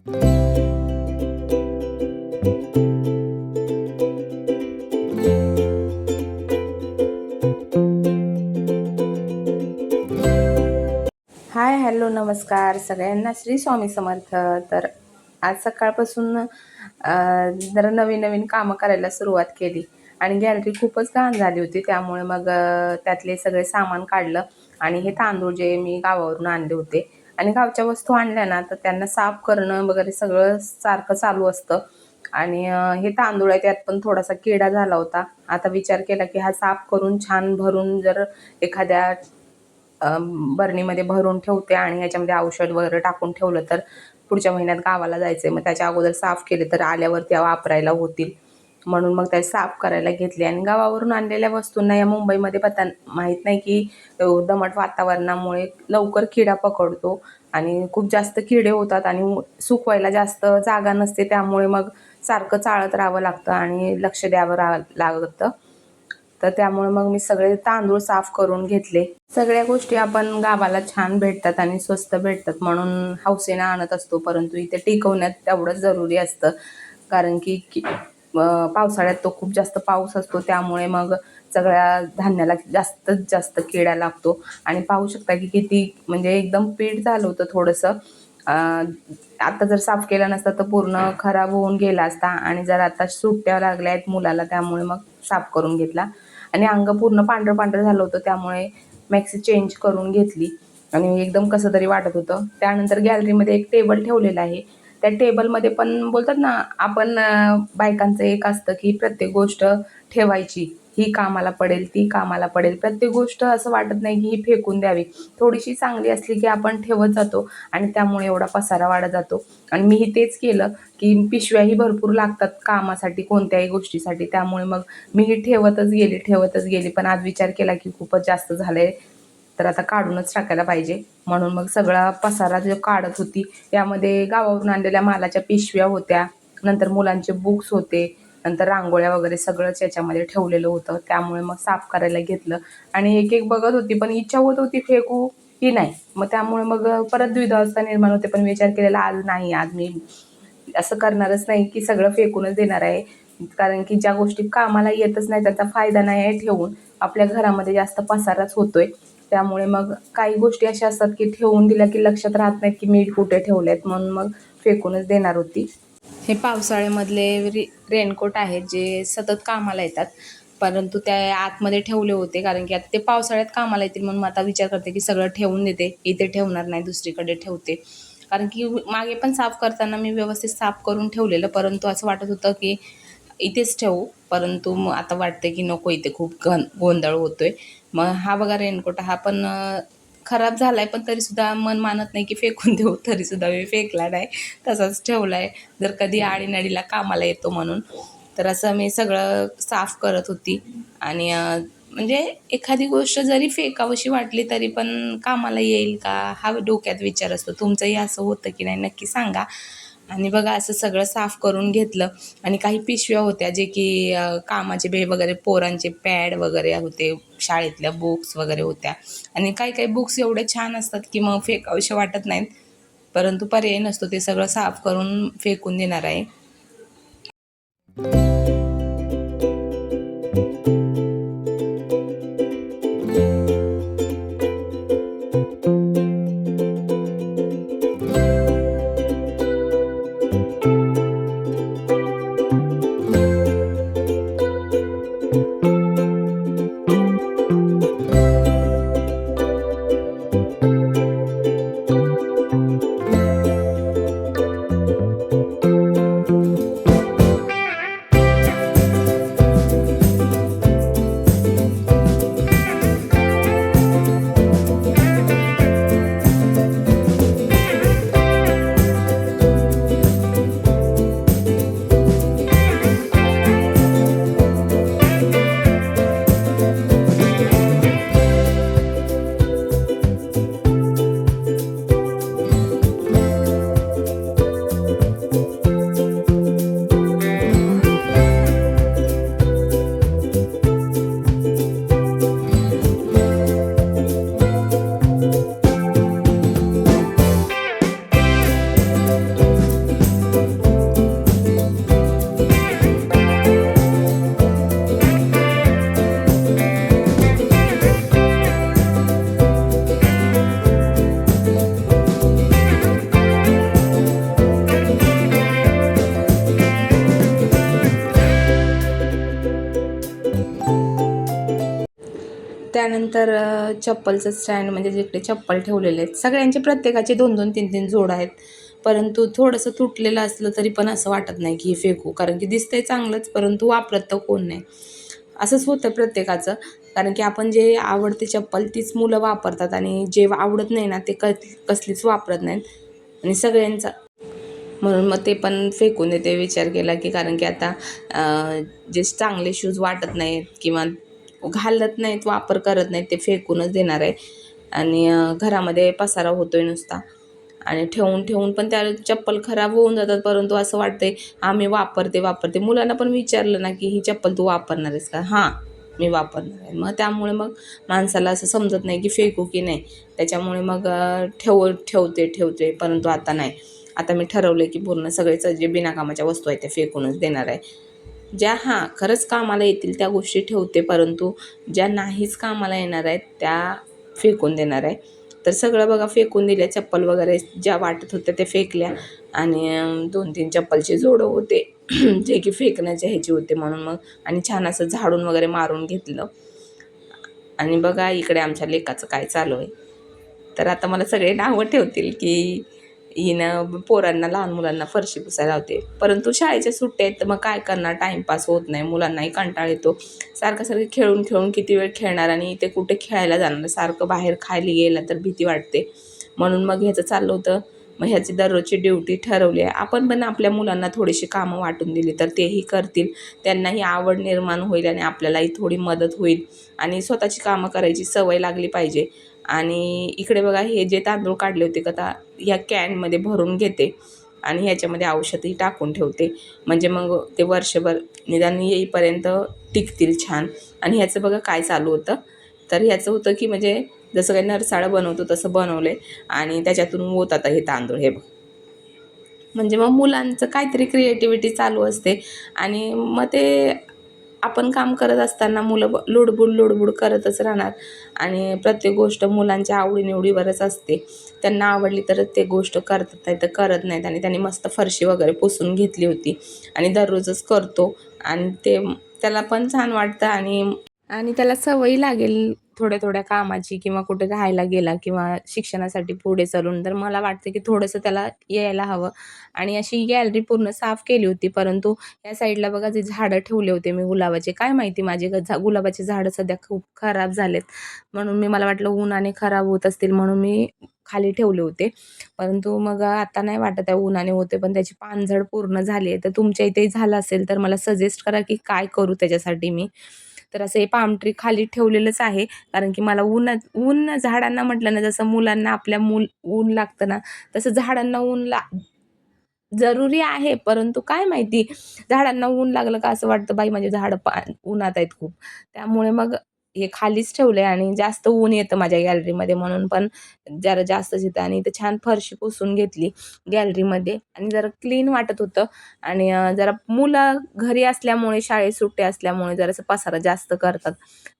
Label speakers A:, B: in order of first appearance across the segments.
A: हाय, hello, नमस्कार सगळ्यांना. श्री स्वामी समर्थ. तर आज सकाळपासून जरा नवीन नवीन कामं करायला सुरुवात केली आणि गॅलरी खूपच घाण झाली होती. त्यामुळे मग त्यातले सगळे सामान काढलं आणि हे तांदूळ जे मी गावावरून आणले होते आणि गावच्या वस्तू आणल्या ना, तर त्यांना साफ करणं वगैरे सगळं सारखं चालू असतं. आणि हे तांदूळ आहे, त्यात पण थोडासा किडा झाला होता. आता विचार केला की हा साफ करून छान भरून जर एखाद्या बरणीमध्ये भरून ठेवते आणि ह्याच्यामध्ये औषध वगैरे टाकून ठेवलं तर पुढच्या महिन्यात गावाला जायचंय, मग त्याच्या अगोदर साफ केले तर आल्यावर त्या वापरायला होतील. म्हणून मग त्या साफ करायला घेतले. आणि गावावरून आणलेल्या वस्तूंना या मुंबईमध्ये पता माहीत नाही की दमट वातावरणामुळे लवकर किडा पकडतो आणि खूप जास्त किडे होतात आणि सुकवायला जास्त जागा नसते. त्यामुळे मग सारखं चाळत राहावं लागतं आणि लक्ष द्यावं लागतं. तर त्यामुळे मग मी सगळे तांदूळ साफ करून घेतले. सगळ्या गोष्टी आपण गावाला छान भेटतात आणि स्वस्त भेटतात म्हणून हौसेनं आणत असतो, परंतु इथे टिकवण्यात तेवढंच जरुरी असतं. कारण की पावसाळ्यात तो खूप जास्त पाऊस असतो, त्यामुळे मग सगळ्या धान्याला जास्तीत जास्त किडा लागतो. आणि पाहू शकता की किती म्हणजे एकदम पीठ झालं होतं थोडंसं. आता जर साफ केला नसता तर पूर्ण खराब होऊन गेला असता. आणि जर आता सुट्ट्या लागल्या आहेत मुलाला, त्यामुळे मग साफ करून घेतला. आणि अंग पूर्ण पांढरं पांढरं झालं होतं, त्यामुळे मॅक्सी चेंज करून घेतली आणि एकदम कसं तरी वाटत होतं. त्यानंतर गॅलरीमध्ये एक टेबल ठेवलेला आहे. त्या टेबलमध्ये पण बोलतात ना आपण, बायकांचं एक असतं की प्रत्येक गोष्ट ठेवायची, ही कामाला पडेल, ती कामाला पडेल. प्रत्येक गोष्ट असं वाटत नाही की ही फेकून द्यावी. थोडीशी चांगली असली की आपण ठेवत जातो आणि त्यामुळे एवढा पसारा वाढत जातो. आणि मीही तेच केलं की पिशव्याही भरपूर लागतात कामासाठी, कोणत्याही गोष्टीसाठी. त्यामुळे मग मीही ठेवतच गेली. पण आज विचार केला की खूपच जास्त झालंय, तर आता काढूनच टाकायला पाहिजे. म्हणून मग सगळा पसारा जो काढत होती, यामध्ये गावावरून आणलेल्या मालाच्या पिशव्या होत्या, नंतर मुलांचे बुक्स होते, नंतर रांगोळ्या वगैरे सगळंच याच्यामध्ये ठेवलेलं होतं. त्यामुळे मग साफ करायला घेतलं आणि एक एक बघत होती, पण इच्छा होत होती फेकू की नाही. मग त्यामुळे मग परत द्विधावस्था निर्माण होते. पण विचार केलेला आज नाही, आज मी असं करणारच नाही की सगळं फेकूनच देणार आहे. कारण की ज्या गोष्टी कामाला येतच नाही त्याचा फायदा नाही आहे ठेवून. आपल्या घरामध्ये जास्त पसाराच होतोय. त्यामुळे मग काही गोष्टी अशा असतात की ठेवून दिल्या की लक्षात राहत नाहीत की मीठ कुठे ठेवलेत, म्हणून मग फेकूनच देणार होती. हे पावसाळ्यामधले रेनकोट आहेत जे सतत कामाला येतात, परंतु त्या आतमध्ये ठेवले होते कारण की आता ते पावसाळ्यात कामाला येतील. म्हणून आता विचार करते की सगळं ठेवून देते, इथे ठेवणार नाही, दुसरीकडे ठेवते. कारण की मागे पण साफ करताना मी व्यवस्थित साफ करून ठेवलेलं, परंतु असं वाटत होतं की इथेच ठेवू. परंतु मग आता वाटते की नको, इथे खूप गोंधळ होतोय. मग हा बघा रेनकोट, हा पण खराब झालाय, पण तरीसुद्धा मन मानत नाही की फेकून देऊ. तरीसुद्धा मी फेकला नाही, तसाच ठेवलाय, जर कधी आडीनडीला कामाला येतो म्हणून. तर असं मी सगळं साफ करत होती. आणि म्हणजे एखादी गोष्ट जरी फेकावीशी वाटली तरी पण कामाला येईल का, हा डोक्यात विचार असतो. तुमचंही असं होतं की नाही नक्की सांगा. आणि बघा असं सगळं साफ करून घेतलं. आणि काही पिशव्या होत्या जे की कामाचे वगैरे, पोरांचे पॅड वगैरे होते, शाळेतल्या बुक्स वगैरे होत्या. आणि काही काही बुक्स एवढे छान असतात की मग फेकावेसे वाटत नाहीत, परंतु पर्याय नसतो, ते सगळं साफ करून फेकून देणार आहे. त्यानंतर चप्पलचं स्टँड म्हणजे जिकडे चप्पल ठेवलेले आहेत सगळ्यांचे प्रत्येकाचे 2-2, 3-3 जोड आहेत. परंतु थोडंसं तुटलेलं असलं तरी पण असं वाटत नाही की हे फेकू, कारण की दिसतंय चांगलंच परंतु वापरत तर कोण नाही. असंच होतं प्रत्येकाचं, कारण की आपण जे आवडते चप्पल तीच मुलं वापरतात आणि जे आवडत नाही ना ते कसलीच वापरत नाहीत आणि सगळ्यांचा म्हणून मग ते पण फेकून देते. विचार केला की कारण की आता जे चांगले शूज वाटत नाहीत किंवा घालत नाहीत, वापर करत नाहीत, ते फेकूनच देणार आहे. आणि घरामध्ये पसारा होतोय नुसता आणि ठेवून ठेवून पण त्या चप्पल खराब होऊन जातात. परंतु असं वाटतंय मी वापरते. मुलांना पण विचारलं ना की ही चप्पल तू वापरणार आहेस का? हां, मी वापरणार आहे. मग त्यामुळे मग माणसाला असं समजत नाही की फेकू की नाही. त्याच्यामुळे मग ठेवते परंतु आता नाही. आता मी ठरवलं की पूर्ण सगळेच जे बिनाकामाच्या वस्तू आहेत त्या फेकूनच देणार आहे. ज्या खरंच कामाला येतील त्या गोष्टी ठेवते, परंतु ज्या नाहीच कामाला येणार आहेत त्या फेकून देणार आहे. तर सगळं बघा फेकून दिल्या. चप्पल वगैरे ज्या वाटत होत्या त्या फेकल्या आणि 2-3 चप्पलचे जोडं होते जे की फेकण्याचे ह्याचे होते म्हणून मग आणि छान असं झाडून वगैरे मारून घेतलं. आणि बघा इकडे आमच्या लेकाचं काय चालू आहे. तर आता मला सगळे नावं ठेवतील की हिनं पोरांना, लहान मुलांना फरशी पुसायला लावते. परंतु शाळेच्या सुट्ट्या आहेत तर मग काय करणार, टाईमपास होत नाही, मुलांनाही कंटाळा येतो. सारखं खेळून खेळून किती वेळ खेळणार आणि ते कुठे खेळायला जाणार, सारखं बाहेर खायला गेलं तर भीती वाटते. म्हणून मग ह्याचं चाललं होतं. मग ह्याची दररोजची ड्युटी ठरवली आहे. आपण पण आपल्या मुलांना थोडीशी कामं वाटून दिली तर तेही करतील, त्यांनाही आवड निर्माण होईल आणि आपल्यालाही थोडी मदत होईल आणि स्वतःची कामं करायची सवय लागली पाहिजे. आणि इकडे बघा हे जे तांदूळ काढले होते का ह्या कॅनमध्ये भरून घेते आणि ह्याच्यामध्ये औषधही टाकून ठेवते, म्हणजे मग ते वर्षभर निदान येईपर्यंत टिकतील छान. आणि ह्याचं बघा काय चालू होतं, तर ह्याचं होतं की म्हणजे जसं काही नरसाळं बनवतो तसं बनवलं आहे आणि त्याच्यातून होत आता हे तांदूळ हे बघ. म्हणजे मग मुलांचं काहीतरी क्रिएटिव्हिटी चालू असते आणि मग ते आपण काम करत असताना मुलं लुडबुड करतच राहणार आणि प्रत्येक गोष्ट मुलांच्या आवडीनिवडीवरच असते. त्यांना आवडली तरच ते गोष्ट करतात, नाही तर करत नाहीत. आणि त्यांनी मस्त फरशी वगैरे पुसून घेतली होती आणि दररोजच करतो आणि ते त्याला पण छान वाटतं आणि आणि त्याला सवयी लागेल थोड्या थोड्या कामाची, किंवा कुठे राहायला गेला किंवा शिक्षणासाठी पुढे चालून, तर मला वाटतं की थोडंसं त्याला यायला हवं. आणि अशी गॅलरी पूर्ण साफ केली होती, परंतु या साईडला बघा जे झाडं ठेवले होते मी गुलाबाचे, काय माहिती माझे गुलाबाचे झाडं सध्या खूप खराब झालेत, म्हणून मला वाटलं उन्हाने खराब होत असतील म्हणून मी खाली ठेवले होते. परंतु मग आता नाही वाटत आहे उन्हाने होते, पण त्याची पानझड पूर्ण झाली आहे. तर तुमच्या इथेही झालं असेल तर मला सजेस्ट करा की काय करू त्याच्यासाठी मी. तर असं हे पाम ट्री खाली ठेवलेलंच आहे, कारण की मला ऊन झाडांना म्हटलं ना, जसं मुलांना आपल्या ऊन लागतं ना, तसं झाडांना जरुरी आहे. परंतु काय माहिती झाडांना ऊन लागलं का असं वाटतं बाई माझे झाडं उन्हात आहेत खूप. त्यामुळे मग हे खालीच ठेवलंय आणि जास्त ऊन येतं माझ्या गॅलरीमध्ये म्हणून पण जरा जास्तच येतं. आणि इथं छान फरशी पुसून घेतली गॅलरीमध्ये आणि जरा क्लीन वाटत होतं. आणि जरा मुलं घरी असल्यामुळे, शाळेत सुट्ट्या असल्यामुळे जरासं पसारा जास्त करतात.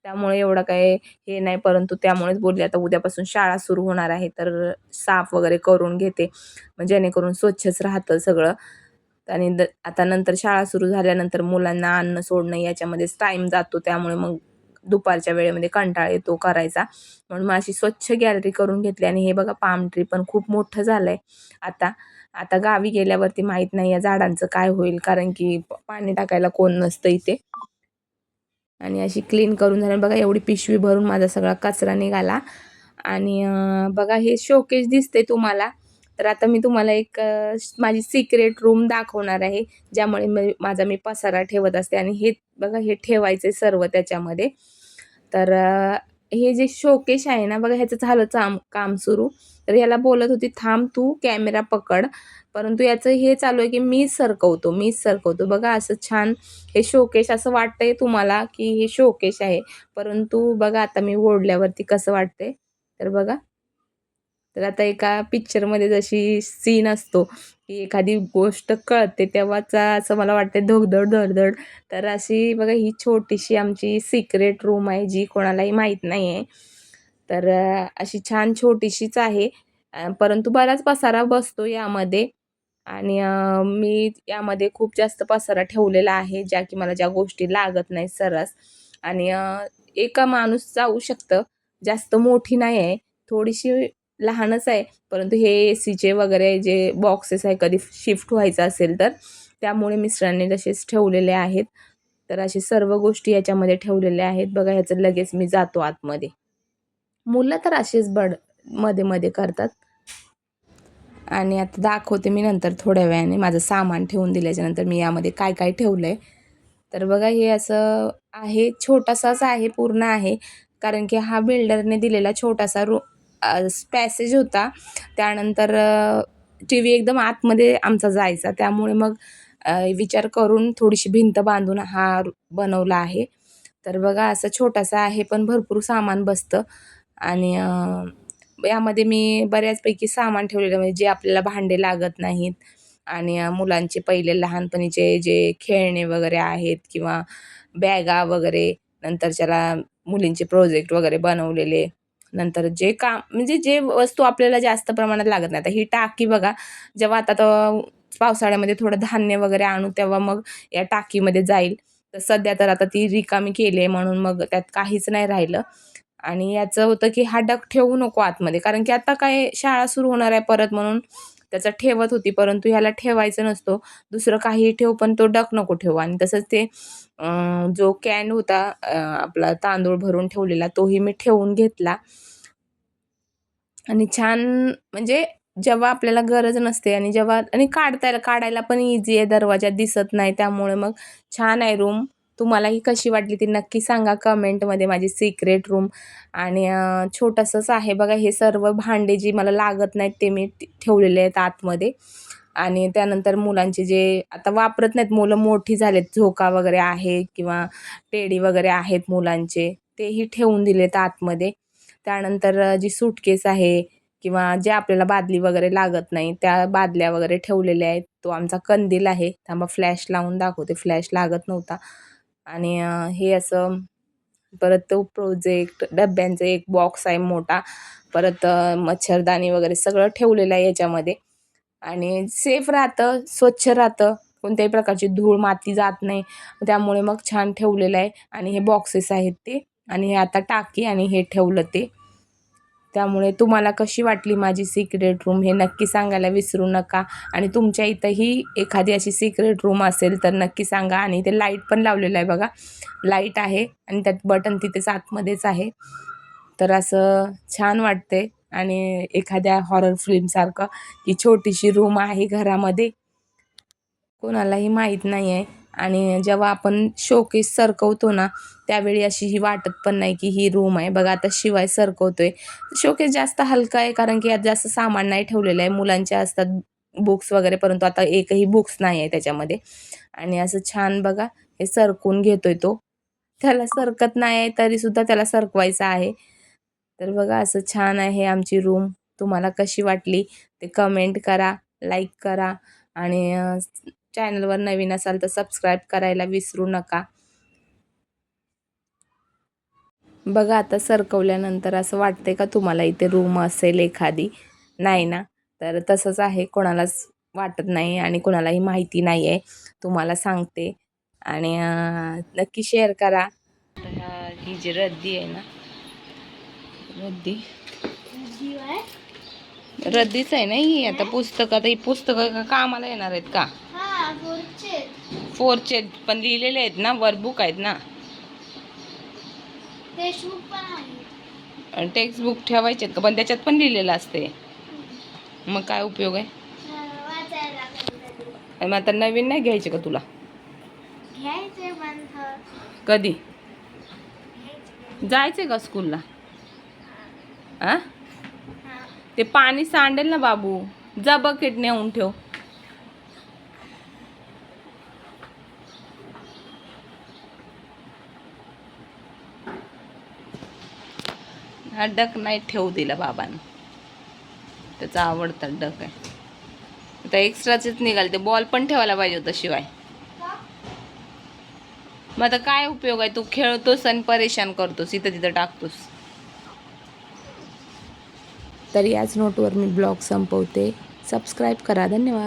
A: त्यामुळे एवढं काही हे नाही, परंतु त्यामुळेच बोलले आता उद्यापासून शाळा सुरू होणार आहे तर साफ वगैरे करून घेते, जेणेकरून स्वच्छच राहतं सगळं. आणि आता नंतर शाळा सुरू झाल्यानंतर मुलांना आणणं सोडणं याच्यामध्येच टाईम जातो, त्यामुळे मग दुपारच्या वेळेमध्ये कंटाळा येतो करायचा. म्हणून मग अशी स्वच्छ गॅलरी करून घेतली. आणि हे बघा पाम ट्री पण खूप मोठं झालंय आता. आता गावी गेल्यावरती माहीत नाही या झाडांचं काय होईल, कारण की पाणी टाकायला कोण नसतं इथे. आणि अशी क्लीन करून झालं बघा, एवढी पिशवी भरून माझा सगळा कचरा निघाला. आणि बघा हे शोकेस दिसते तुम्हाला, तर आता मी तुम्हाला एक माझी सिक्रेट रूम दाखवणार आहे, ज्यामुळे माझा मी पसारा ठेवत असते. आणि हे बघा हे ठेवायचे सर्व त्याच्यामध्ये. तर हे जे शोकेस आहे ना बघा, ह्याचं झालं काम सुरू. तर ह्याला बोलत होती थांब तू कॅमेरा पकड, परंतु याचं हे चालू आहे की मीच सरकवतो बघा. असं छान हे शोकेस असं वाटतंय तुम्हाला की हे शोकेस आहे, परंतु बघा आता मी ओढल्यावरती कसं वाटतंय. तर बघा, तर आता एका पिक्चरमध्ये जशी सीन असतो की एखादी गोष्ट कळते तेव्हाचा असं मला वाटते धगधड धडधड. तर अशी बघा ही छोटीशी आमची सिक्रेट रूम आहे, जी कोणालाही माहीत नाही आहे. तर अशी छान छोटीशीच आहे, परंतु बराच पसारा बसतो यामध्ये. आणि मी यामध्ये खूप जास्त पसारा ठेवलेला आहे, ज्या की मला ज्या गोष्टी लागत नाही सर्रास. आणि एका माणूस जाऊ शकतं, जास्त मोठी नाही आहे, थोडीशी लहानच आहे. परंतु हे एसीचे वगैरे जे बॉक्सेस आहे कधी शिफ्ट व्हायचं असेल तर त्यामुळे मिस्टरांनी तसेच ठेवलेले आहेत. तर असे सर्व गोष्टी याच्यामध्ये ठेवलेल्या आहेत. बघा ह्याचं लगेच मी जातो आतमध्ये. मुलं तर असेच मध्ये मध्ये करतात. आणि आता दाखवते मी नंतर थोड्या वेळाने माझं सामान ठेवून दिल्याच्यानंतर मी यामध्ये काय काय ठेवलंय. तर बघा हे असं आहे, छोटासाच आहे, पूर्ण आहे. कारण की हा बिल्डरने दिलेला छोटासा पॅसेज होता. त्यानंतर टीव्ही एकदम आतमध्ये आमचा जायचा. त्यामुळे मग विचार करून थोडीशी भिंत बांधून हा बनवला आहे. तर बघा असं छोटासा आहे, पण भरपूर सामान बसतं. आणि यामध्ये मी बऱ्याचपैकी सामान ठेवलेलं म्हणजे जे आपल्याला भांडे लागत नाहीत आणि मुलांचे पहिले लहानपणीचे जे खेळणे वगैरे आहेत किंवा बॅगा वगैरे, नंतरच्याला मुलींचे प्रोजेक्ट वगैरे बनवलेले, नंतर जे काम म्हणजे जे वस्तू आपल्याला जास्त प्रमाणात लागत नाही. आता ही टाकी बघा, जेव्हा आता पावसाळ्यामध्ये थोडं धान्य वगैरे आणू तेव्हा मग या टाकीमध्ये जाईल. तर सध्या तर आता ती रिकामी केली आहे म्हणून मग त्यात काहीच नाही राहिलं. आणि याचं होतं की हा डग ठेवू नको आतमध्ये, कारण की आता काय शाळा सुरू होणार आहे परत म्हणून त्याचा ठेवत होती. परंतु ह्याला ठेवायचं नसतो, दुसरं काहीही ठेव पण तो डग नको ठेवू. आणि तसंच ते जो कॅन होता आपला तांदूळ भरून ठेवलेला तोही मी ठेवून घेतला. आणि छान म्हणजे जेव्हा आपल्याला गरज नसते आणि जेव्हा आणि काढायला पण इझी आहे, दरवाजा दिसत नाही, त्यामुळे मग छान आहे रूम. तुम्हाला ही कशी वाटली ती नक्की सांगा कमेंटमध्ये. माझी सिक्रेट रूम आणि छोटंसंच आहे बघा. हे सर्व भांडे जी मला लागत नाहीत ते मी ठेवलेले आहेत आतमध्ये. आणि त्यानंतर मुलांचे जे आता वापरत नाहीत, मुलं मोठी झालेत, झोका वगैरे आहे किंवा टेडी वगैरे आहेत मुलांचे, तेही ठेवून दिलेत आतमध्ये. त्यानंतर जी सूटकेस आहे किंवा जे आपल्याला बादली वगैरे लागत नाही त्या बादल्या वगैरे ठेवलेल्या आहेत. तो आमचा कंदील आहे. थांबा फ्लॅश लावून दाखवते, फ्लॅश लागत नव्हता. आणि हे असं परत तो प्रोजेक्ट डब्यांचा एक बॉक्स आहे मोठा. परत मच्छरदाणी वगैरे सगळं ठेवलेलं आहे याच्यामध्ये. आणि सेफ राहतं, स्वच्छ राहतं, कोणत्याही प्रकारची धूळ माती जात नाही. त्यामुळे मग छान ठेवलेलं आहे. आणि हे बॉक्सेस आहेत ते, आणि हे आता टाकी आणि हे ठेवलं ते. त्यामुळे तुम्हाला कशी वाटली माझी सिक्रेट रूम हे नक्की सांगायला विसरू नका. आणि तुमच्या इथंही एखादी अशी सिक्रेट रूम असेल तर नक्की सांगा. आणि इथे लाईट पण लावलेलं आहे बघा, लाईट आहे आणि त्यात बटन तिथेच आतमध्येच आहे. तर असं छान वाटते आणि एखाद्या हॉरर फिल्मसारखं की छोटीशी रूम आहे घरामध्ये, कोणालाही माहीत नाही आहे. आणि जेव्हा आपण शोकेस सरकवतो ना त्यावेळी अशी ही वाटत पण नाही की ही रूम आहे. बघा आता शिवाय सरकवतोय, शोकेस जास्त हलका आहे कारण की यात जास्त सामान नाही ठेवलेलं आहे. मुलांच्या असतात बुक्स वगैरे, परंतु आता एकही बुक्स नाही आहे त्याच्यामध्ये. आणि असं छान बघा हे सरकून घेतोय तो, त्याला सरकत नाही आहे तरीसुद्धा त्याला सरकवायचं आहे. तर बघा असं छान आहे आमची रूम. तुम्हाला कशी वाटली ते कमेंट करा, लाईक करा. आणि चॅनलवर नवीन असाल तर सबस्क्राईब करायला विसरू नका. बघा आता सरकवल्यानंतर असं वाटतंय का तुम्हाला इथे रूम असेल एखादी? नाही ना? तर तसंच आहे, कोणालाच वाटत नाही आणि कोणालाही माहिती नाही आहे. तुम्हाला सांगते. आणि नक्की शेअर करा. ही जी रद्दी आहे ना, रद्दीच आहे ना ही. आता पुस्तकं, ही पुस्तकं कामाला येणार आहेत का? फोरचे पण लिहिलेले आहेत ना, वर्कबुक आहेत ना. टेक्स्टबुक ठेवायचे का? पण त्याच्यात पण लिहिलेलं असते, मग काय उपयोग आहे? मग आता नवीन नाही घ्यायचे का तुला? कधी जायचंय का स्कूलला? ते पाणी सांडेल ना बाबू, जा बकेट नेऊन ठेव. हा डक नाही ठेवू दिला बाबांना, त्याचा आवडता डक आहे. आता एक्स्ट्राचेच निघाले, ते बॉल पण ठेवायला पाहिजे होतं शिवाय. मग आता काय उपयोग आहे? तू खेळतोस आणि परेशान करतोस, इथं तिथं टाकतोस. तर याच नोटवर मी ब्लॉग संपवते. सबस्क्राईब करा. धन्यवाद.